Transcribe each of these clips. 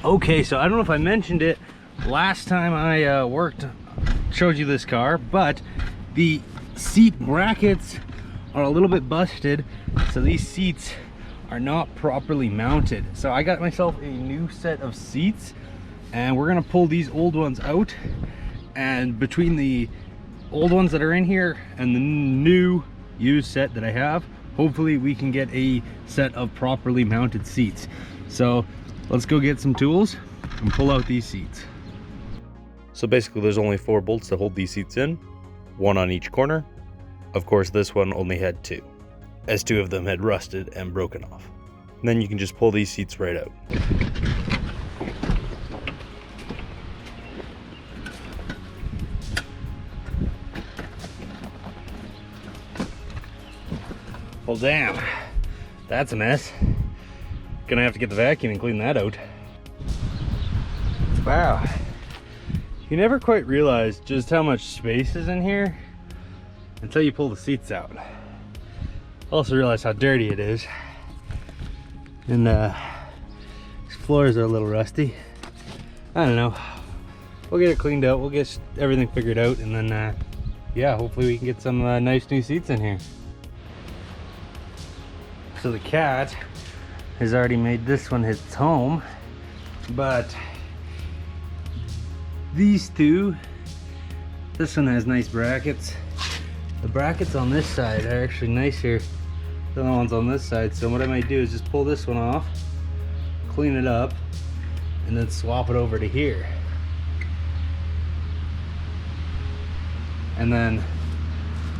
Okay, so I don't know if I mentioned it last time I showed you this car, but the seat brackets are a little bit busted, so these seats are not properly mounted. So I got myself a new set of seats, and we're gonna pull these old ones out, and between the old ones that are in here and the new used set that I have, hopefully we can get a set of properly mounted seats. So let's go get some tools and pull out these seats. So basically there's only 4 bolts to hold these seats in, 1 on each corner. Of course this one only had 2, as 2 of them had rusted and broken off. And then you can just pull these seats right out. Well, damn, that's a mess. Gonna have to get the vacuum and clean that out. Wow, you never quite realize just how much space is in here until you pull the seats out. Also realize how dirty it is. And these floors are a little rusty. I don't know. We'll get it cleaned out, we'll get everything figured out, and then yeah, hopefully we can get some nice new seats in here. So the cat has already made this one his home, but these 2, this one has nice brackets. The brackets on this side are actually nicer than the ones on this side, so what I might do is just pull this one off, clean it up, and then swap it over to here. And then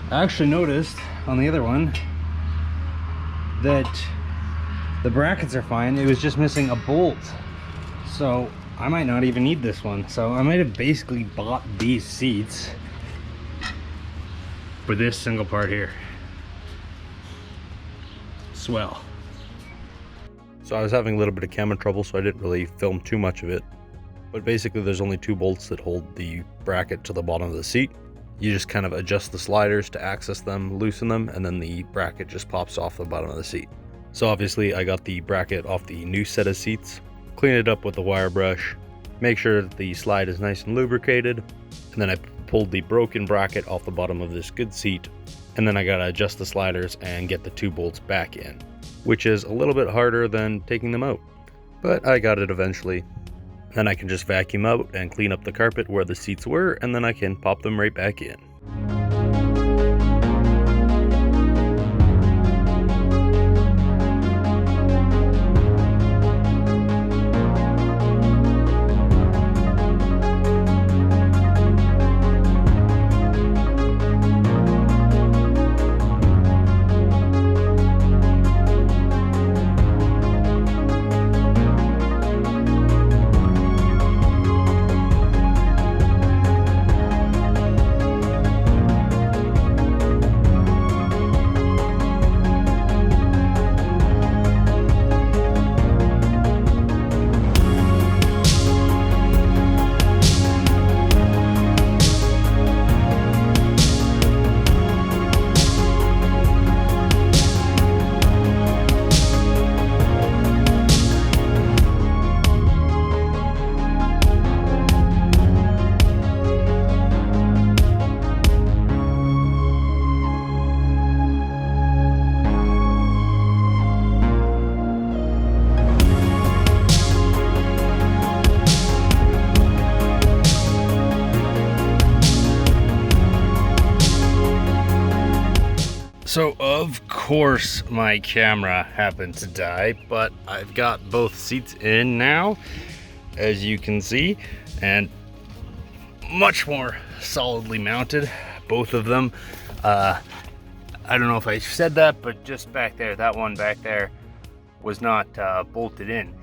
I actually noticed on the other one that the brackets are fine, it was just missing a bolt, so I might not even need this one. So I might have basically bought these seats for this single part here. Swell. So I was having a little bit of camera trouble, so I didn't really film too much of it, but basically there's only 2 bolts that hold the bracket to the bottom of the seat. You just kind of adjust the sliders to access them, loosen them, and then the bracket just pops off the bottom of the seat. So obviously I got the bracket off the new set of seats, clean it up with a wire brush, make sure that the slide is nice and lubricated, and then I pulled the broken bracket off the bottom of this good seat, and then I gotta adjust the sliders and get the 2 bolts back in, which is a little bit harder than taking them out, but I got it eventually. Then I can just vacuum out and clean up the carpet where the seats were, and then I can pop them right back in. So of course my camera happened to die, but I've got both seats in now, as you can see, and much more solidly mounted, both of them. I don't know if I said that, but just back there, that one back there was not bolted in.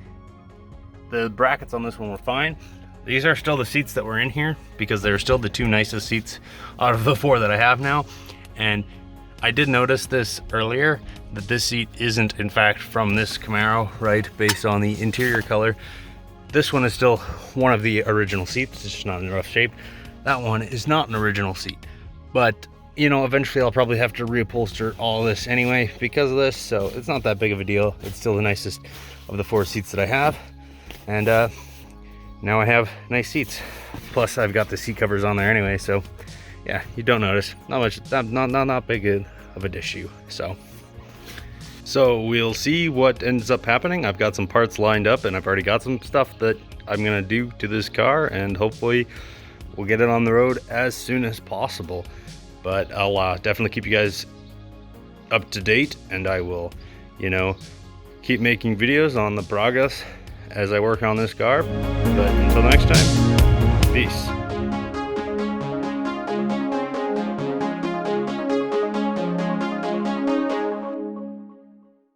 The brackets on this one were fine. These are still the seats that were in here because they're still the 2 nicest seats out of the 4 that I have now. And I did notice this earlier, that this seat isn't in fact from this Camaro, right? Based on the interior color. This one is still one of the original seats, it's just not in rough shape. That one is not an original seat. But, you know, eventually I'll probably have to reupholster all this anyway because of this, so it's not that big of a deal. It's still the nicest of the 4 seats that I have. And now I have nice seats. Plus I've got the seat covers on there anyway, so yeah, you don't notice. Not much, not big of an issue. So we'll see what ends up happening. I've got some parts lined up and I've already got some stuff that I'm gonna do to this car, and hopefully we'll get it on the road as soon as possible. But I'll definitely keep you guys up to date, and I will, you know, keep making videos on the progress as I work on this car. But until next time, peace.